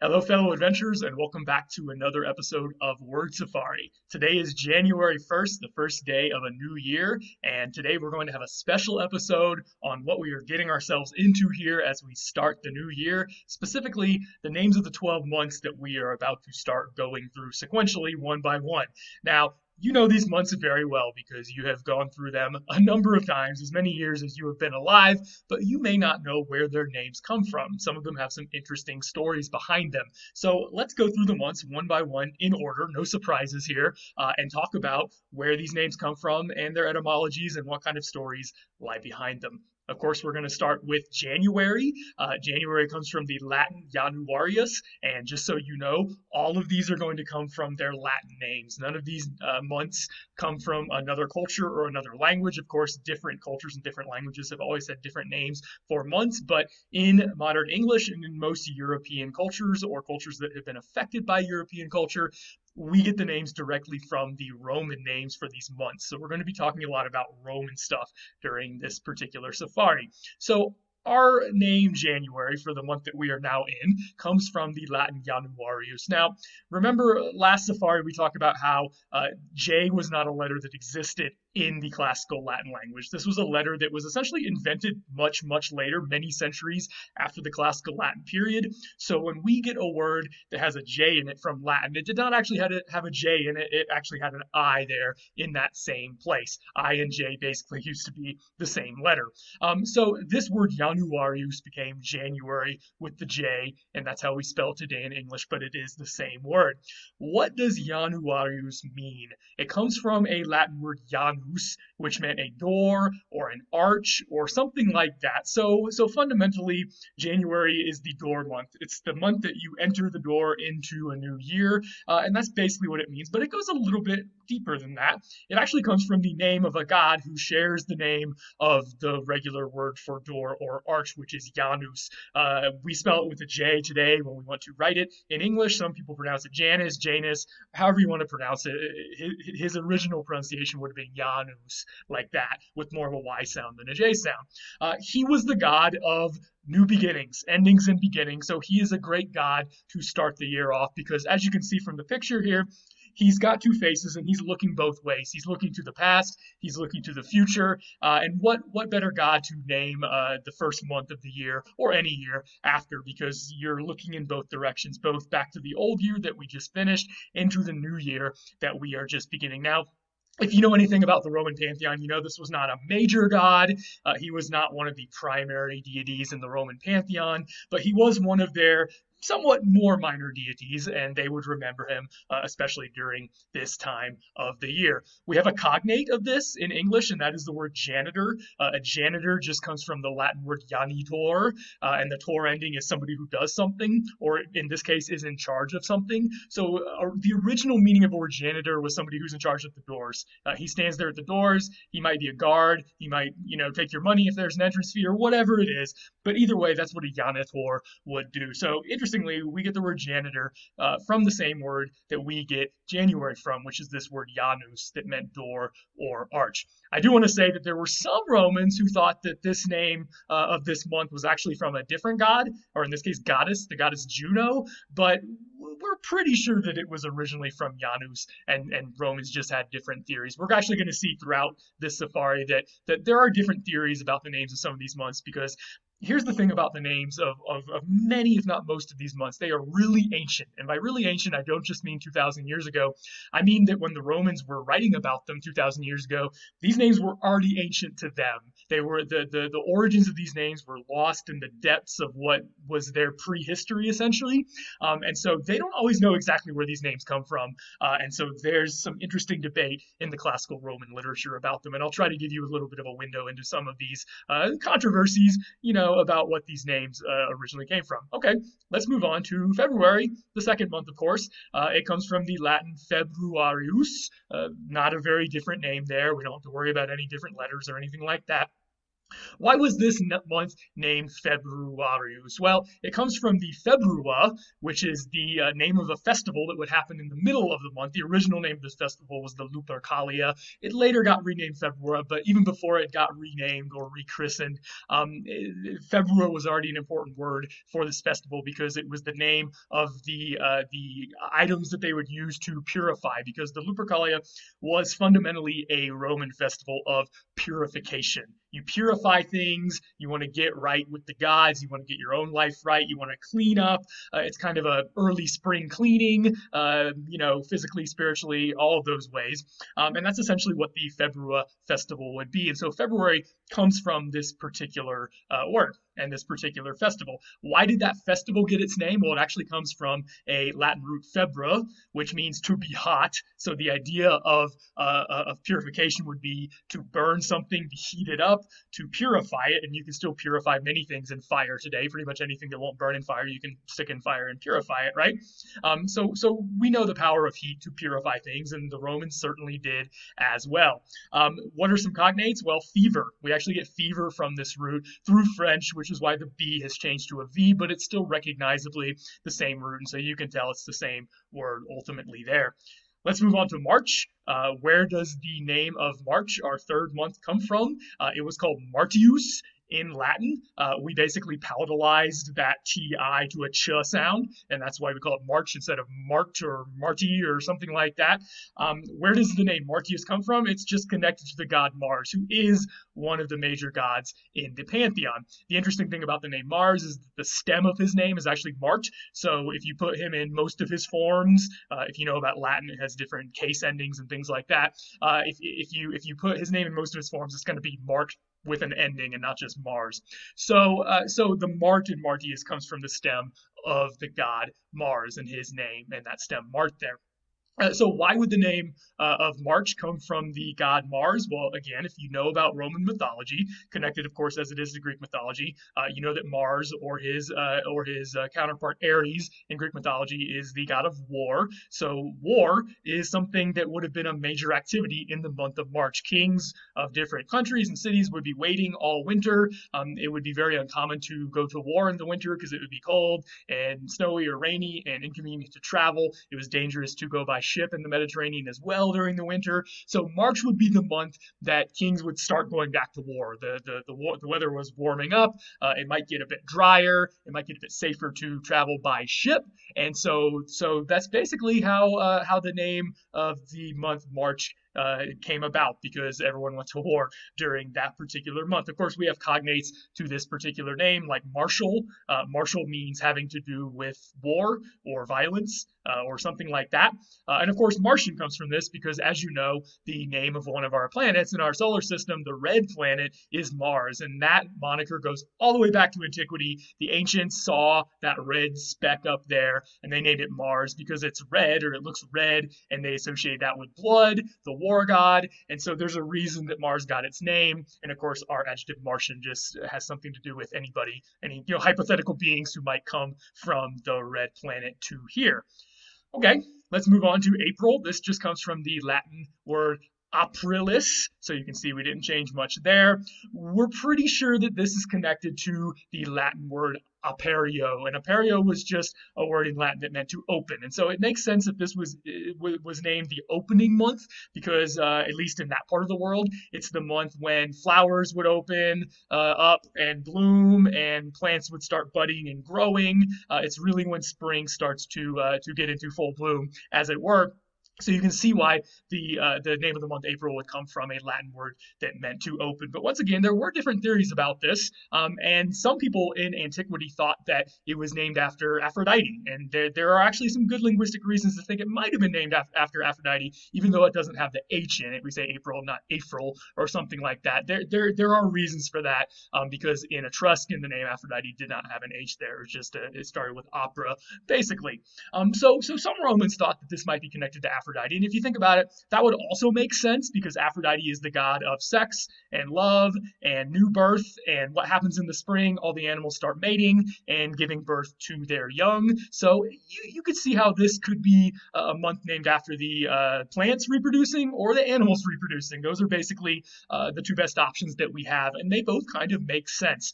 Hello, fellow adventurers, and welcome back to another episode of Word Safari. Today is January 1st, the first day of a new year, and today we're going to have a special episode on what we are getting ourselves into here as we start the new year, specifically the names of the 12 months that we are about to start going through sequentially one by one. Now, you know these months very well because you have gone through them a number of times, as many years as you have been alive, but you may not know where their names come from. Some of them have some interesting stories behind them. So let's go through the months one by one in order, no surprises here, and talk about where these names come from and their etymologies and what kind of stories lie behind them. Of course, we're going to start with January. January comes from the Latin Januarius, and just so you know, all of these are going to come from their Latin names. None of these months come from another culture or another language. Of course, different cultures and different languages have always had different names for months, but in modern English and in most European cultures or cultures that have been affected by European culture, we get the names directly from the Roman names for these months. So we're going to be talking a lot about Roman stuff during this particular safari. So our name January for the month that we are now in comes from the Latin Januarius. Now, remember last safari we talked about how J was not a letter that existed in the classical Latin language. This was a letter that was essentially invented much, much later, many centuries after the classical Latin period. So when we get a word that has a J in it from Latin, it did not actually have a J in it. It actually had an I there in that same place. I and J basically used to be the same letter. So this word Januarius became January with the J, and that's how we spell it today in English, but it is the same word. What does Januarius mean? It comes from a Latin word Janus, which meant a door or an arch or something like that. So fundamentally, January is the door month. It's the month that you enter the door into a new year, and that's basically what it means. But it goes a little bit deeper than that. It actually comes from the name of a god who shares the name of the regular word for door or arch, which is Janus. We spell it with a J today when we want to write it. In English, some people pronounce it Janus, Janus, however you want to pronounce it. His original pronunciation would have been Janus, like that, with more of a Y sound than a J sound. He was the god of new beginnings, endings and beginnings. So he is a great god to start the year off because, as you can see from the picture here, he's got two faces and he's looking both ways. He's looking to the past, he's looking to the future, and what better god to name the first month of the year or any year after, because you're looking in both directions, both back to the old year that we just finished into the new year that we are just beginning. Now, if you know anything about the Roman pantheon, you know this was not a major god. He was not one of the primary deities in the Roman pantheon, but he was one of their somewhat more minor deities, and they would remember him, especially during this time of the year. We have a cognate of this in English, and that is the word janitor. A janitor just comes from the Latin word janitor, and the tor ending is somebody who does something, or in this case is in charge of something. So the original meaning of the word janitor was somebody who's in charge of the doors. He stands there at the doors. He might be a guard. He might, take your money if there's an entrance fee or whatever it is. But either way, that's what a janitor would do. So interestingly, we get the word janitor from the same word that we get January from, which is this word Janus that meant door or arch. I do want to say that there were some Romans who thought that this name of this month was actually from a different god, or in this case, goddess, the goddess Juno, but we're pretty sure that it was originally from Janus, and Romans just had different theories. We're actually going to see throughout this safari that there are different theories about the names of some of these months, because here's the thing about the names of many, if not most of these months. They are really ancient. And by really ancient, I don't just mean 2,000 years ago. I mean that when the Romans were writing about them 2,000 years ago, these names were already ancient to them. They were the origins of these names were lost in the depths of what was their prehistory, essentially. And so they don't always know exactly where these names come from. And so there's some interesting debate in the classical Roman literature about them. And I'll try to give you a little bit of a window into some of these controversies, about what these names originally came from. Okay, let's move on to February, the second month, of course. It comes from the Latin Februarius, not a very different name there. We don't have to worry about any different letters or anything like that. Why was this month named Februarius? Well, it comes from the Februa, which is the name of a festival that would happen in the middle of the month. The original name of this festival was the Lupercalia. It later got renamed Februa, but even before it got renamed or rechristened, Februa was already an important word for this festival because it was the name of the items that they would use to purify. Because the Lupercalia was fundamentally a Roman festival of purification. You purify things. You want to get right with the gods. You want to get your own life right. You want to clean up. It's kind of a early spring cleaning, physically, spiritually, all of those ways. And that's essentially what the Februa festival would be. And so February comes from this particular word and this particular festival. Why did that festival get its name? Well, it actually comes from a Latin root febra, which means to be hot. So the idea of purification would be to burn something, to heat it up, to purify it. And you can still purify many things in fire today. Pretty much anything that won't burn in fire, you can stick in fire and purify it, right? So we know the power of heat to purify things, and the Romans certainly did as well. What are some cognates? Well, fever. We actually get fever from this root through French, which is why the B has changed to a V, but it's still recognizably the same root, and so you can tell it's the same word ultimately there. Let's move on to March. Where does the name of March, our third month, come from? It was called Martius in Latin. We basically palatalized that TI to a ch sound, and that's why we call it March instead of Mart or Marty or something like that. Where does the name Martius come from? It's just connected to the god Mars, who is one of the major gods in the pantheon. The interesting thing about the name Mars is that the stem of his name is actually Mart. So if you put him in most of his forms, if you know about Latin, it has different case endings and things like that. If you put his name in most of his forms, it's going to be Mart with an ending and not just Mars. So the Mart in Martius comes from the stem of the god Mars and his name, and that stem Mart there. So why would the name of March come from the god Mars? Well, again, if you know about Roman mythology, connected, of course, as it is to Greek mythology, you know that Mars or his counterpart Ares in Greek mythology is the god of war. So war is something that would have been a major activity in the month of March. Kings of different countries and cities would be waiting all winter. It would be very uncommon to go to war in the winter because it would be cold and snowy or rainy and inconvenient to travel. It was dangerous to go by ship in the Mediterranean as well during the winter. So March would be the month that kings would start going back to war. The weather was warming up. It might get a bit drier. It might get a bit safer to travel by ship. And so that's basically how the name of the month March came about, because everyone went to war during that particular month. Of course, we have cognates to this particular name, like martial. Martial means having to do with war or violence or something like that. And of course, Martian comes from this because, as you know, the name of one of our planets in our solar system, the red planet, is Mars. And that moniker goes all the way back to antiquity. The ancients saw that red speck up there and they named it Mars because it's red, or it looks red, and they associate that with blood, the war god. And so there's a reason that Mars got its name. And of course, our adjective Martian just has something to do with any hypothetical beings who might come from the red planet to here. Okay, let's move on to April. This just comes from the Latin word Aprilis, so you can see we didn't change much there. We're pretty sure that this is connected to the Latin word aperio, and aperio was just a word in Latin that meant to open. And so it makes sense that this was named the opening month because, at least in that part of the world, it's the month when flowers would open up and bloom and plants would start budding and growing. It's really when spring starts to get into full bloom, as it were. So you can see why the name of the month April would come from a Latin word that meant to open. But once again, there were different theories about this, and some people in antiquity thought that it was named after Aphrodite. And there are actually some good linguistic reasons to think it might have been named after Aphrodite, even though it doesn't have the H in it. We say April, not April, or something like that. There are reasons for that, because in Etruscan, the name Aphrodite did not have an H there. It started with opera, basically. So some Romans thought that this might be connected to Aphrodite. And if you think about it, that would also make sense because Aphrodite is the god of sex and love and new birth and what happens in the spring. All the animals start mating and giving birth to their young. So you could see how this could be a month named after the plants reproducing or the animals reproducing. Those are basically the two best options that we have, and they both kind of make sense.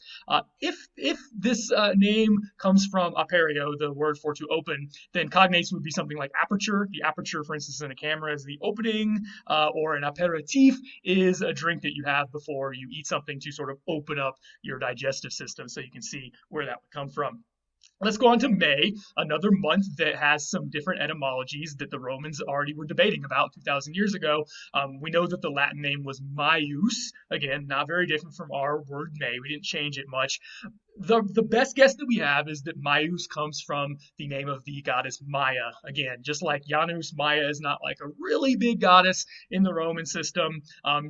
If this name comes from aperio, the word for to open, then cognates would be something like aperture. The aperture, for instance, in a camera is the opening, or an aperitif is a drink that you have before you eat something to sort of open up your digestive system, so you can see where that would come from. Let's go on to May, another month that has some different etymologies that the Romans already were debating about 2,000 years ago. We know that the Latin name was Maius, again, not very different from our word May. We didn't change it much. The best guess that we have is that Maius comes from the name of the goddess Maya. Again, just like Janus, Maya is not like a really big goddess in the Roman system.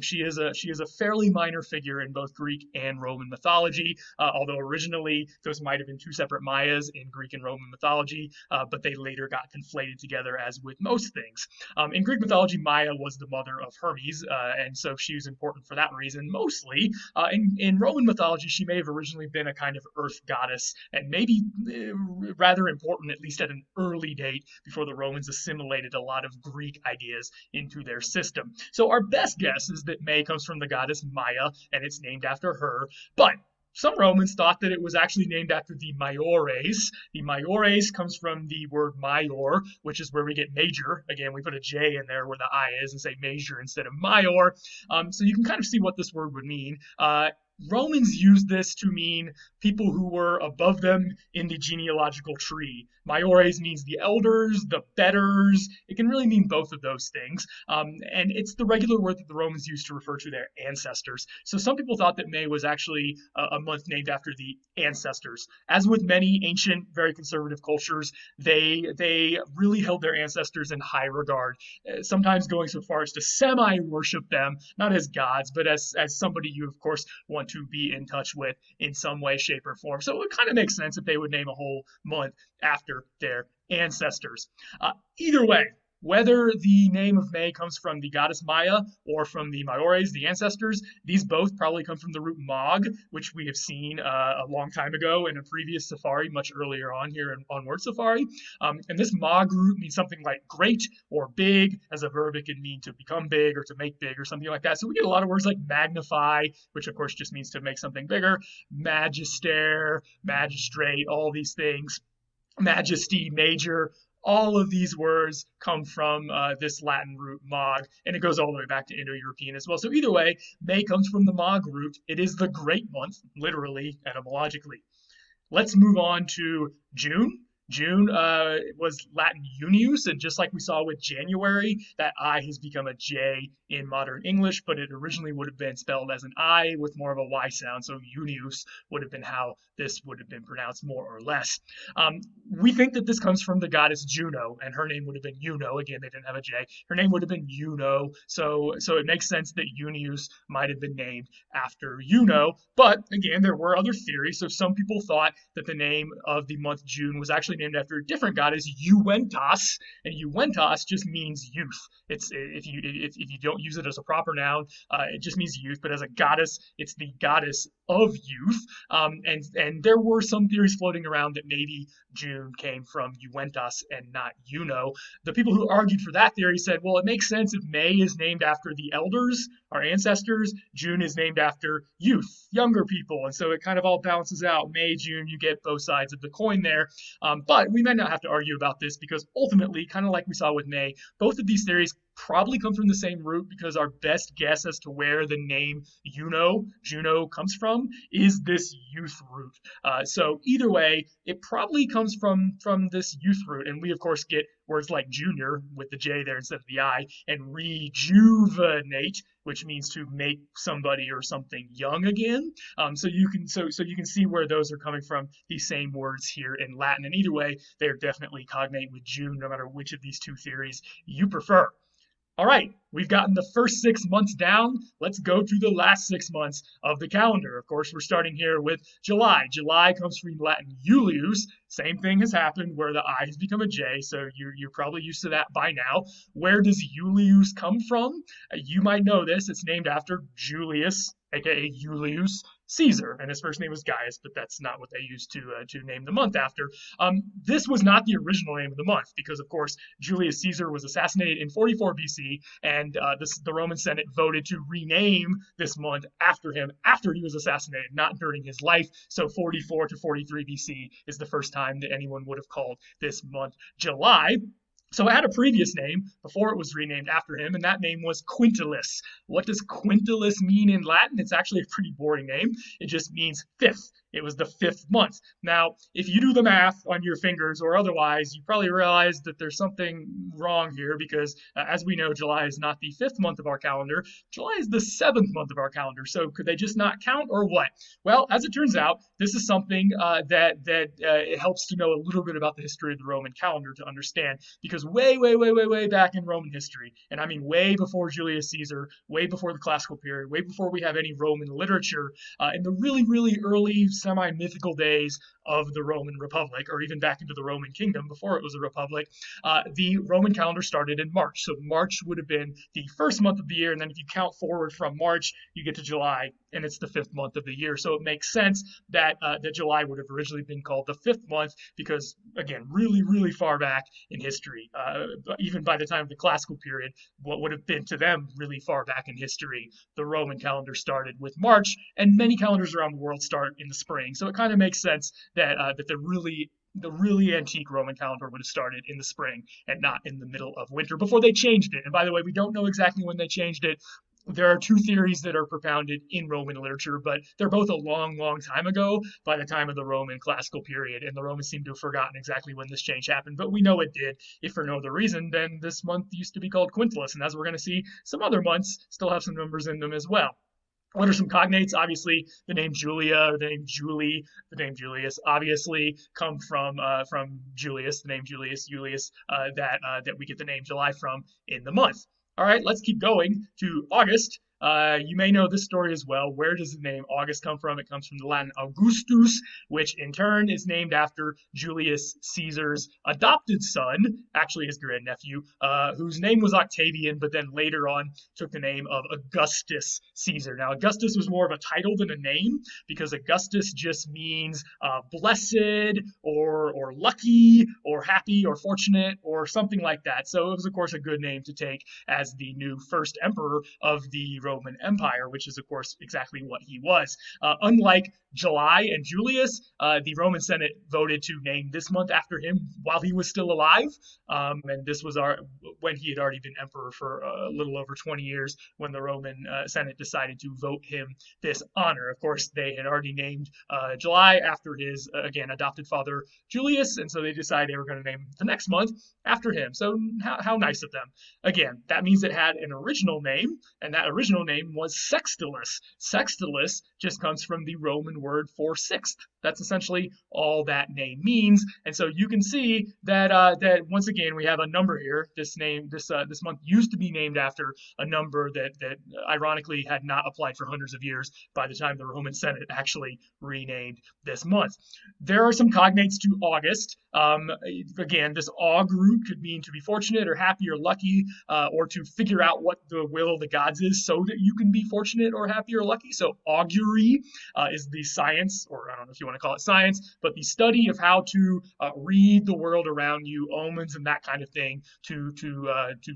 She is a fairly minor figure in both Greek and Roman mythology, although originally those might have been two separate Mayas in Greek and Roman mythology, but they later got conflated together, as with most things. In Greek mythology, Maya was the mother of Hermes, and so she was important for that reason, mostly. In Roman mythology, she may have originally been a kind of earth goddess, and maybe rather important, at least at an early date, before the Romans assimilated a lot of Greek ideas into their system. So our best guess is that May comes from the goddess Maya, and it's named after her, but some Romans thought that it was actually named after the Maiores. The Maiores comes from the word Maior, which is where we get major. Again, we put a J in there where the I is and say major instead of Maior. So you can kind of see what this word would mean. Romans used this to mean people who were above them in the genealogical tree. Maiores means the elders, the betters. It can really mean both of those things. And it's the regular word that the Romans used to refer to their ancestors. So some people thought that May was actually a month named after the ancestors. As with many ancient, very conservative cultures, they really held their ancestors in high regard, sometimes going so far as to semi-worship them, not as gods, but as somebody you, of course, want to be in touch with in some way, shape, or form. So it kind of makes sense if they would name a whole month after their ancestors. Either way, whether the name of May comes from the goddess Maya or from the Maiores, the ancestors, these both probably come from the root Mag, which we have seen a long time ago in a previous safari, much earlier on here on Word Safari. And this Mag root means something like great or big. As a verb, it can mean to become big or to make big or something like that. So we get a lot of words like magnify, which of course just means to make something bigger, magister, magistrate, all these things, majesty, major. All of these words come from this Latin root Mag, and it goes all the way back to Indo-European as well. So either way, May comes from the Mag root. It is the great month, literally, etymologically. Let's move on to June. June was Latin Junius, and just like we saw with January, that I has become a J in modern English, but it originally would have been spelled as an I with more of a Y sound, so Junius would have been how this would have been pronounced more or less. We think that this comes from the goddess Juno, and her name would have been Juno. Again, they didn't have a J. Her name would have been Juno, so it makes sense that Junius might have been named after Juno, but again, there were other theories. So some people thought that the name of the month June was actually named after a different goddess, Juventas, and Juventas just means youth. It's if you don't use it as a proper noun, it just means youth. But as a goddess, it's the goddess of youth. And there were some theories floating around that maybe June came from Juventas and not Juno. The people who argued for that theory said, well, it makes sense if May is named after the elders, our ancestors. June is named after youth, younger people, and so it kind of all balances out. May, June, you get both sides of the coin there. But we might not have to argue about this because ultimately, kind of like we saw with May, both of these theories probably come from the same root, because our best guess as to where the name Juno comes from is this youth root. So either way, it probably comes from this youth root, and we of course get words like junior with the J there instead of the I, and rejuvenate, which means to make somebody or something young again. So you can see where those are coming from, these same words here in Latin. And either way, they're definitely cognate with June, no matter which of these two theories you prefer. All right, we've gotten the first 6 months down. Let's go to the last 6 months of the calendar. Of course, we're starting here with July. July comes from Latin Julius. Same thing has happened where the I has become a J, so you're probably used to that by now. Where does Julius come from? You might know this. It's named after Julius, aka Julius Caesar, and his first name was Gaius, but that's not what they used to name the month after. This was not the original name of the month because, of course, Julius Caesar was assassinated in 44 BC, and the Roman Senate voted to rename this month after him after he was assassinated, not during his life. So 44 to 43 BC is the first time that anyone would have called this month July. So it had a previous name before it was renamed after him, and that name was Quintilis. What does Quintilis mean in Latin? It's actually a pretty boring name. It just means fifth. It was the fifth month. Now, if you do the math on your fingers or otherwise, you probably realize that there's something wrong here because, as we know, July is not the fifth month of our calendar. July is the seventh month of our calendar. So could they just not count or what? Well, as it turns out, this is something that it helps to know a little bit about the history of the Roman calendar to understand because way back in Roman history, and I mean way before Julius Caesar, way before the classical period, way before we have any Roman literature, in the really early semi-mythical days of the Roman Republic, or even back into the Roman Kingdom before it was a republic, the Roman calendar started in March. So March would have been the first month of the year, and then if you count forward from March, you get to July, and it's the fifth month of the year. So it makes sense that July would have originally been called the fifth month because, again, really far back in history, even by the time of the classical period, what would have been to them really far back in history, the Roman calendar started with March, and many calendars around the world start in the spring. So it kind of makes sense that the really antique Roman calendar would have started in the spring and not in the middle of winter before they changed it. And by the way, we don't know exactly when they changed it. There are two theories that are propounded in Roman literature, but they're both a long time ago by the time of the Roman classical period, and the Romans seem to have forgotten exactly when this change happened, but we know it did. If for no other reason, then this month used to be called Quintilis, and as we're going to see, some other months still have some numbers in them as well. What are some cognates? Obviously, the name Julia, or the name Julie, the name Julius, obviously come from Julius, the name Julius that we get the name July from in the month. All right, let's keep going to August. You may know this story as well. Where does the name August come from? It comes from the Latin Augustus, which in turn is named after Julius Caesar's adopted son, actually his grandnephew, whose name was Octavian, but then later on took the name of Augustus Caesar. Now, Augustus was more of a title than a name because Augustus just means blessed or lucky or happy or fortunate or something like that. So it was, of course, a good name to take as the new first emperor of the Roman Empire, which is, of course, exactly what he was. Unlike July and Julius, the Roman Senate voted to name this month after him while he was still alive, and this was when he had already been emperor for a little over 20 years when the Roman Senate decided to vote him this honor. Of course, they had already named July after his, again, adopted father, Julius, and so they decided they were going to name the next month after him. So how nice of them. Again, that means it had an original name, and that original name was Sextilis. Sextilis just comes from the Roman word for sixth. That's essentially all that name means. And so you can see that that once again we have a number here. This month used to be named after a number that ironically had not applied for hundreds of years by the time the Roman Senate actually renamed this month. There are some cognates to August. Again, this aug root could mean to be fortunate or happy or lucky, or to figure out what the will of the gods is so that you can be fortunate or happy or lucky. So augury is the science, or I don't know if you want to call it science, but the study of how to read the world around you, omens and that kind of thing, to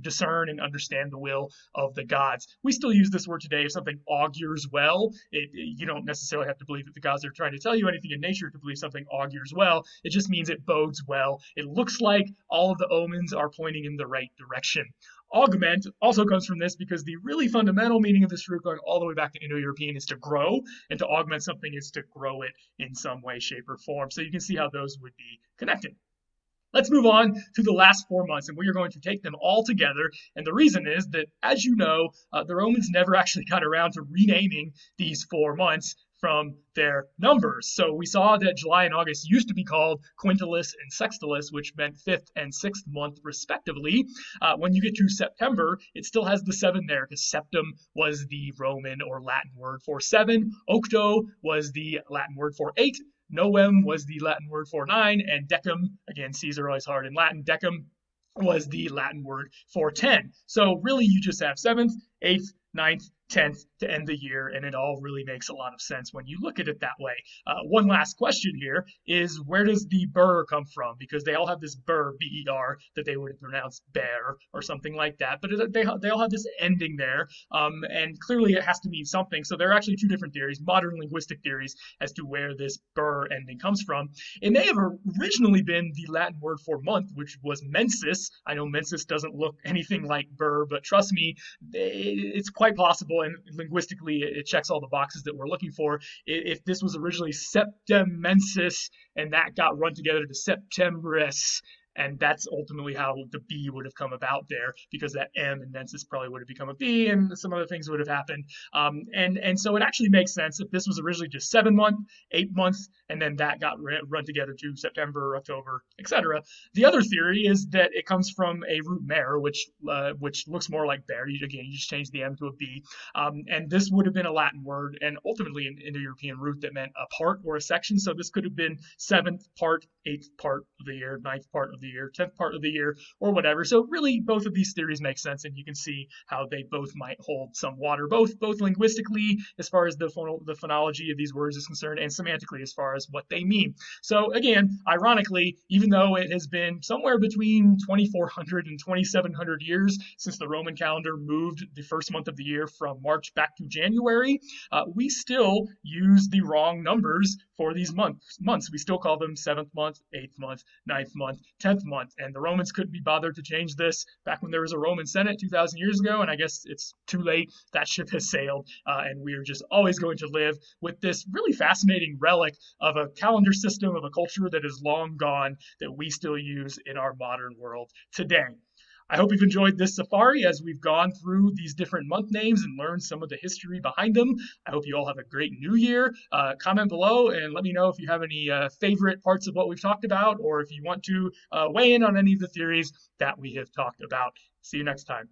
discern and understand the will of the gods. We still use this word today if something augurs well. You don't necessarily have to believe that the gods are trying to tell you anything in nature to believe something augurs well. It just means it bodes well. It looks like all of the omens are pointing in the right direction. Augment also comes from this because the really fundamental meaning of this root going all the way back to Indo-European is to grow, and to augment something is to grow it in some way, shape, or form. So you can see how those would be connected. Let's move on to the last 4 months, and we are going to take them all together. And the reason is that, as you know, the Romans never actually got around to renaming these 4 months from their numbers. So we saw that July and August used to be called quintilis and sextilis, which meant fifth and sixth month respectively. When you get to September, it still has the 7 there because septem was the Roman or Latin word for 7. Octo was the Latin word for 8. Novem was the Latin word for 9. And decem, again, C's are always hard in Latin, decem was the Latin word for 10. So really you just have 7th, 8th, 9th, 10th to end the year, and it all really makes a lot of sense when you look at it that way. One last question here is, where does the burr come from? Because they all have this burr, B-E-R, that they would pronounce bear or something like that, but they all have this ending there, and clearly it has to mean something. So there are actually two different theories, modern linguistic theories, as to where this burr ending comes from. It may have originally been the Latin word for month, which was mensis. I know mensis doesn't look anything like burr, but trust me, it's quite possible, and linguistically it checks all the boxes that we're looking for. If this was originally septemensis and that got run together to septembris, and that's ultimately how the B would have come about there, because that M in mensis probably would have become a B, and some other things would have happened. And so it actually makes sense if this was originally just 7 month, 8 months, and then that got run together to September, October, etc. The other theory is that it comes from a root mer, which looks more like bear. You just change the M to a B, and this would have been a Latin word, and ultimately an Indo-European root that meant a part or a section. So this could have been 7th part, 8th part of the year, 9th part of the year, 10th part of the year, or whatever. So really both of these theories make sense, and you can see how they both might hold some water, both linguistically as far as the phonology of these words is concerned, and semantically as far as what they mean. So again, ironically, even though it has been somewhere between 2400 and 2700 years since the Roman calendar moved the first month of the year from March back to January, we still use the wrong numbers for these months. We still call them 7th month, 8th month, 9th month, 10th month, and the Romans couldn't be bothered to change this back when there was a Roman Senate 2,000 years ago, and I guess it's too late. That ship has sailed, and we are just always going to live with this really fascinating relic of a calendar system of a culture that is long gone that we still use in our modern world today. I hope you've enjoyed this safari as we've gone through these different month names and learned some of the history behind them. I hope you all have a great new year. Comment below and let me know if you have any favorite parts of what we've talked about, or if you want to weigh in on any of the theories that we have talked about. See you next time.